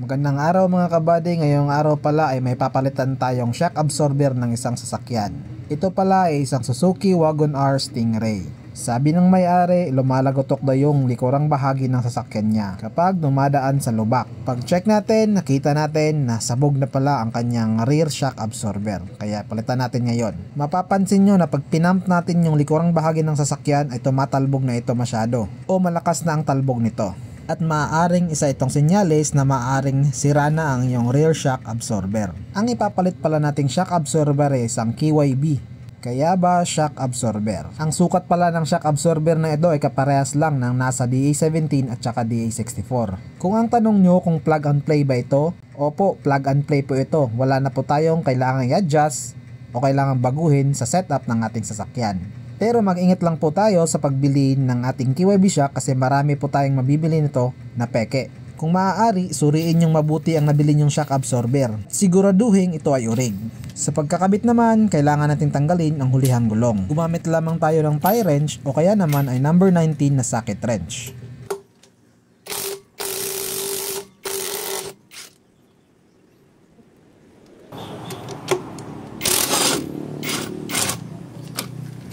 Magandang araw mga kabady, ngayong araw pala ay may papalitan tayong shock absorber ng isang sasakyan. Ito pala ay isang Suzuki Wagon R Stingray. Sabi ng may-ari, lumalagotok daw yung likurang bahagi ng sasakyan niya kapag dumadaan sa lubak. Pag check natin, nakita natin na sabog na pala ang kanyang rear shock absorber. Kaya palitan natin ngayon. Mapapansin nyo na pag pinump natin yung likurang bahagi ng sasakyan ay tumatalbog na ito masyado o malakas na ang talbog nito. At maaaring isa itong senyales na maaaring sira na ang iyong rear shock absorber. Ang ipapalit pala nating shock absorber ay isang KYB, Kayaba shock absorber. Ang sukat pala ng shock absorber na ito ay kaparehas lang ng nasa DA17 at saka DA64. Kung ang tanong nyo kung plug and play ba ito, opo, plug and play po ito. Wala na po tayong kailangan i-adjust o kailangan baguhin sa setup ng ating sasakyan. Pero mag-ingat lang po tayo sa pagbili ng ating KYB shock kasi marami po tayong mabibili nito na peke. Kung maaari, suriin yung mabuti ang nabili nyong shock absorber. Siguraduhin ito ay urig. Sa pagkakabit naman, kailangan natin tanggalin ang hulihang gulong. Gumamit lamang tayo ng tie wrench o kaya naman ay number 19 na socket wrench.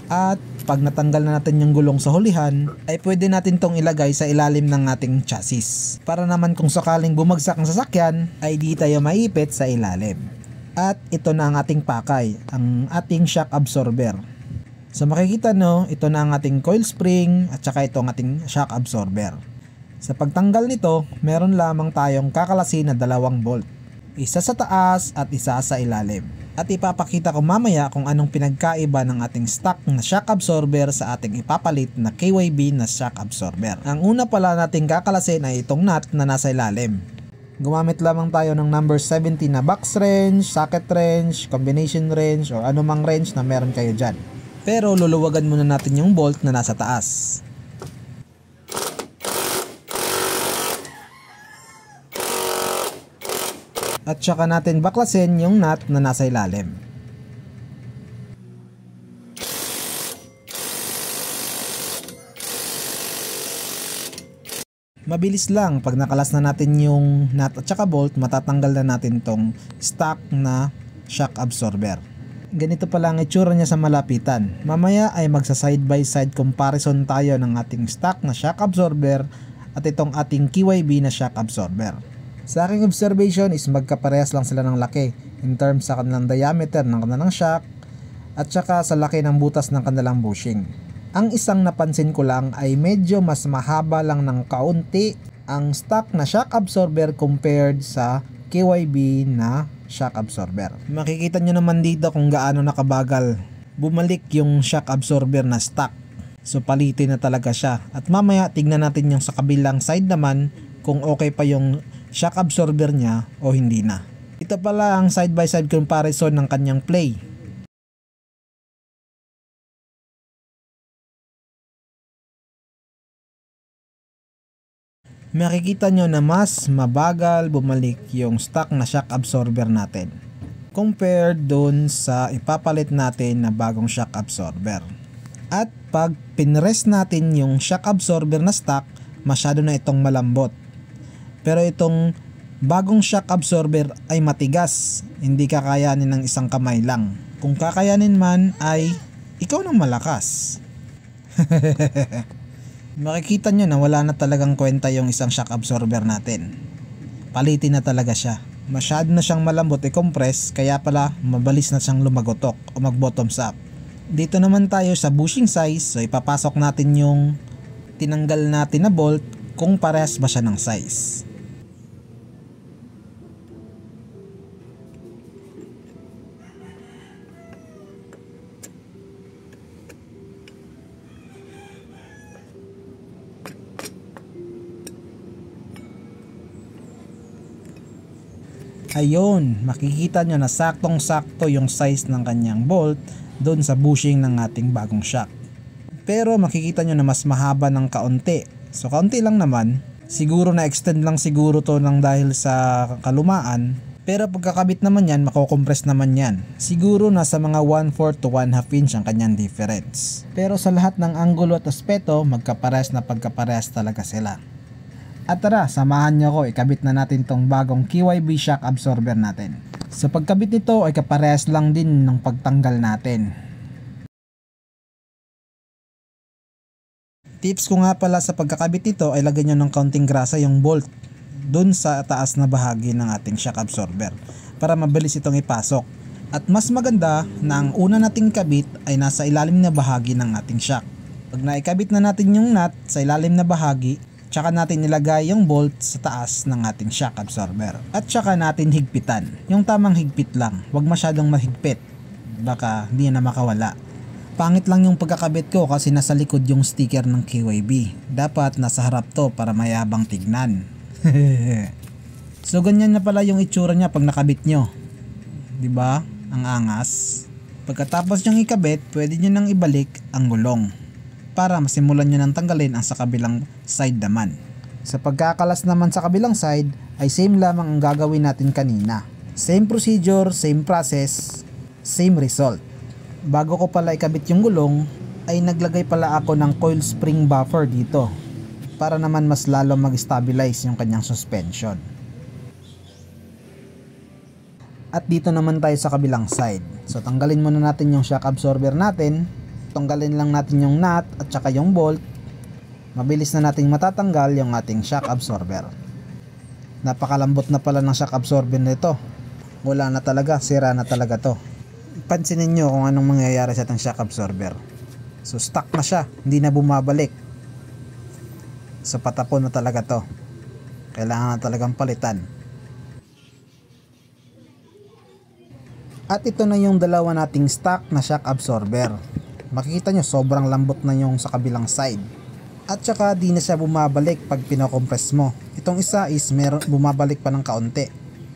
At pag natanggal na natin yung gulong sa hulihan, ay pwede natin tong ilagay sa ilalim ng ating chassis. Para naman kung sakaling bumagsak ang sasakyan, ay di tayo maipit sa ilalim. At ito na ang ating pakay, ang ating shock absorber. So makikita nyo, ito na ang ating coil spring at saka ito ang ating shock absorber. Sa pagtanggal nito, meron lamang tayong kakalasin na dalawang bolt. Isa sa taas at isa sa ilalim. At ipapakita ko mamaya kung anong pinagkaiba ng ating stock na shock absorber sa ating ipapalit na KYB na shock absorber. Ang una pala nating kakalasin ay itong nut na nasa ilalim. Gumamit lamang tayo ng number 70 na box wrench, socket wrench, combination wrench o anumang wrench na meron kayo dyan. Pero luluwagan muna natin yung bolt na nasa taas. At saka natin baklasin yung nut na nasa ilalim. Mabilis lang, pag nakalas na natin yung nut at saka bolt, matatanggal na natin tong stock na shock absorber. Ganito pala ang itsura niya sa malapitan. Mamaya ay magsa side by side comparison tayo ng ating stock na shock absorber at itong ating KYB na shock absorber. Sa aking observation is magkaparehas lang sila ng laki in terms sa kanilang diameter ng kanilang shock at saka sa laki ng butas ng kanilang bushing. Ang isang napansin ko lang ay medyo mas mahaba lang ng kaunti ang stock na shock absorber compared sa KYB na shock absorber. Makikita nyo naman dito kung gaano nakabagal bumalik yung shock absorber na stock. So palitin na talaga siya. At mamaya tignan natin yung sa kabilang side naman kung okay pa yung shock absorber niya o hindi na. Ito pala ang side by side comparison ng kanyang play. Makikita nyo na mas mabagal bumalik yung stock na shock absorber natin compared dun sa ipapalit natin na bagong shock absorber. At pag pinrest natin yung shock absorber na stock, masyado na itong malambot. Pero itong bagong shock absorber ay matigas, hindi kakayanin ng isang kamay lang. Kung kakayanin man ay ikaw nang malakas. Makikita nyo na wala na talagang kwenta yung isang shock absorber natin. Palitin na talaga siya. Masyado na siyang malambot i-compress, kaya pala mabalis na siyang lumagotok o mag bottoms up. Dito naman tayo sa bushing size, so ipapasok natin yung tinanggal natin na bolt kung parehas ba siya ng size. Ayun, makikita nyo na saktong-sakto yung size ng kanyang bolt doon sa bushing ng ating bagong shock. Pero makikita nyo na mas mahaba ng kaunti. So kaunti lang naman, siguro na extend lang siguro to ng dahil sa kalumaan. Pero pagkakabit naman yan, makokompress naman yan. Siguro nasa mga 1/4 to 1/2 inch ang kanyang difference. Pero sa lahat ng anggulo at aspeto, magkaparehas na pagkaparehas talaga sila. At tara, samahan nyo ko, ikabit na natin tong bagong KYB shock absorber natin. Sa pagkabit nito ay kaparehas lang din ng pagtanggal natin. Tips ko nga pala sa pagkakabit nito ay lagyan nyo ng kaunting grasa yung bolt dun sa taas na bahagi ng ating shock absorber para mabilis itong ipasok. At mas maganda na ang una nating kabit ay nasa ilalim na bahagi ng ating shock. Pag naikabit na natin yung nut sa ilalim na bahagi, tsaka natin nilagay yung bolt sa taas ng ating shock absorber. At tsaka natin higpitan. Yung tamang higpit lang, huwag masyadong mahigpit. Baka hindi na makawala. Pangit lang yung pagkakabit ko kasi nasa likod yung sticker ng KYB. Dapat nasa harap to para mayabang tignan. So ganyan na pala yung itsura niya pag nakabit nyo. Diba? Ang angas. Pagkatapos nyong ikabit, pwede nyo nang ibalik ang gulong para masimulan nyo nang tanggalin ang sa kabilang side naman. Sa pagkakalas naman sa kabilang side ay same lamang ang gagawin natin kanina. Same procedure, same process, same result. Bago ko pala ikabit yung gulong ay naglagay pala ako ng coil spring buffer dito para naman mas lalo mag-stabilize yung kanyang suspension. At dito naman tayo sa kabilang side. So tanggalin muna natin yung shock absorber natin. Tanggalin lang natin yung nut at saka yung bolt. Mabilis na nating matatanggal yung ating shock absorber. Napakalambot na pala ng shock absorber nito. Wala na talaga, sira na talaga to. Pansinin nyo kung anong mangyayari sa ating shock absorber. So stuck na siya, hindi na bumabalik. So patapon na talaga to. Kailangan na talagang palitan. At ito na yung dalawa nating stock na shock absorber. Makikita nyo sobrang lambot na yung sa kabilang side. At saka di na siya bumabalik pag pinakompress mo. Itong isa is bumabalik pa ng kaunti,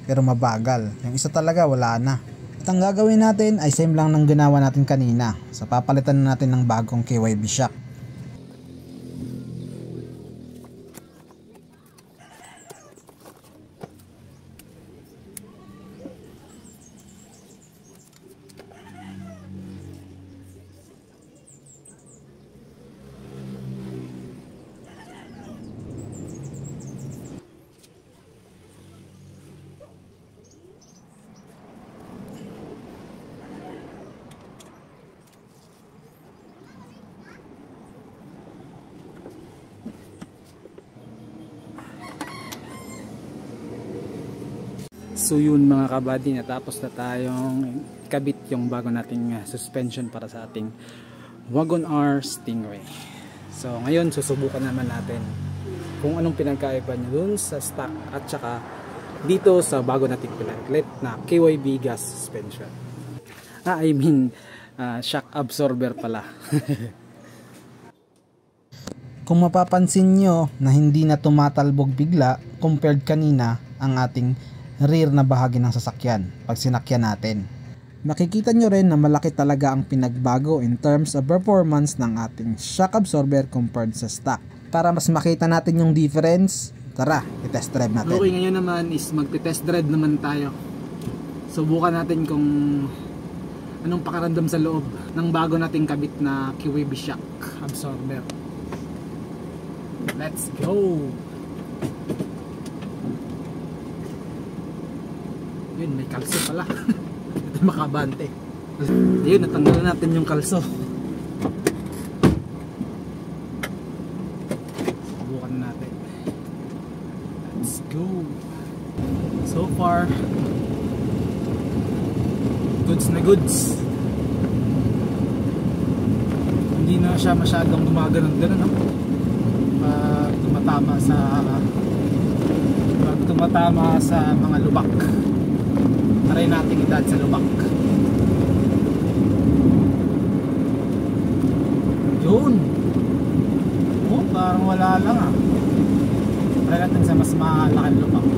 pero mabagal. Yung isa talaga wala na. At ang gagawin natin ay same lang ng ginawa natin kanina. So papalitan na natin ng bagong KYB shock. So yun mga kabady, natapos na tayong kabit yung bago nating suspension para sa ating Wagon R Stingray. So ngayon susubukan naman natin kung anong pinagkaiba niya dun sa stock at saka dito sa bago nating pinaglit na KYB gas suspension. Shock absorber pala. Kung mapapansin nyo na hindi na tumatalbog bigla compared kanina ang ating rear na bahagi ng sasakyan pag sinakyan natin. Makikita nyo rin na malaki talaga ang pinagbago in terms of performance ng ating shock absorber compared sa stock. Para mas makita natin yung difference, tara, i-test drive natin. Okay, ngayon naman is magte-test drive naman tayo. Subukan natin kung anong pakiramdam sa loob ng bago nating kabit na KYB shock absorber. Let's go! Yun, may kalso pala. Ito makabante. Ayun, natanggalan natin yung kalso. Subukan natin. Let's go. So far, goods na goods. Hindi na siya masyadong gumaganon-ganon, no? Tumatama sa mga lubak. Try natin idad sa lubak. Yun. Oh, parang wala lang ah. Try natin sa mas malaking lubak.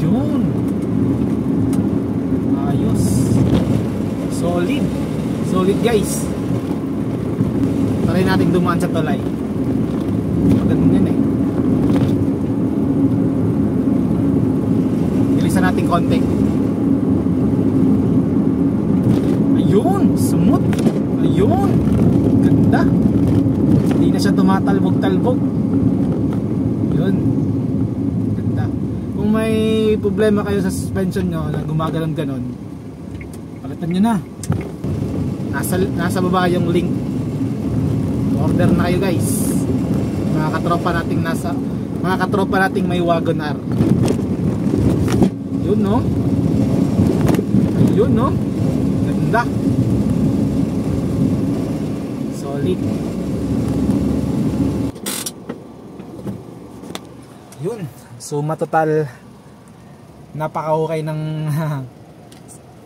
Yun. Ayos. Solid. Solid guys. Try natin dumaan sa tulay. Maganda yan eh. Bilisan natin konti. Ayun, smooth. Ayun, ganda. Hindi na tumatalbog-talbog. Yun, ganda. Kung may problema kayo sa suspension nyo na gumaganon ganon, palitan nyo na. Nasa baba yung link. Order na kayo guys. Mga katropa nating may Wagon R. Yun no. Ayun no. Ganda. Solid. Yun. Suma total, napaka-okay ng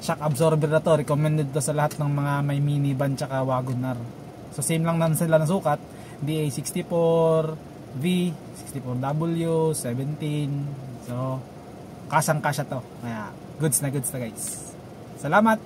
shock absorber na to. Recommended to sa lahat ng mga may minivan tsaka Wagon R. So same lang naman sila ng sukat. DA64V, 64W, 17. So kasang-kasya to. Kaya goods na guys. Salamat.